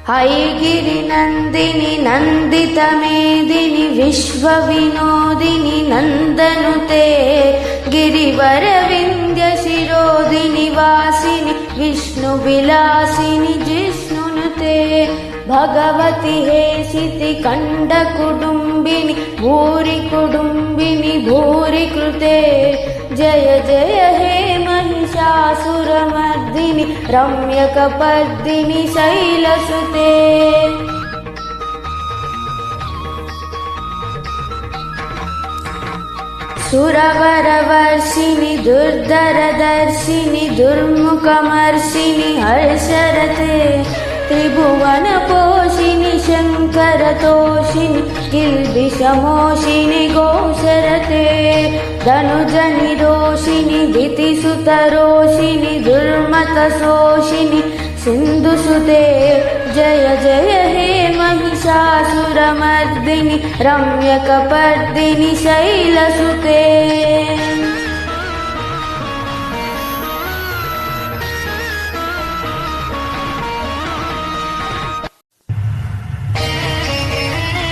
हैगिरिनन्दिनि नन्दितमेदिनि विश्वविनोदिनि नन्दनुते गिरिवरविन्द्यशिरोदिनि वासिनि विष्णुविलासिनि जिष्णुनुते भगवति हेसिति कण्डकुटुम्बिनि भूरि कुटुम्बिनि भूरि कृते जय जय हे महिषासुरमर्दिनि रम्यकपर्दिनि शैलसुते सुरवरवर्षिणि दुर्धरदर्शिनि दुर्मुखमर्षिणि हर्षरते त्रिभुवनपोषिणि शङ्करतोषिणि किल्बिषमोषिणि घोषरते धनुजनिरोषिणि दितिसुतरोषिणि दुर्मतशोषिणि सिन्धुसुते जय जय हे महिषासुरमर्दिनि रम्यकपर्दिनि शैलसुते।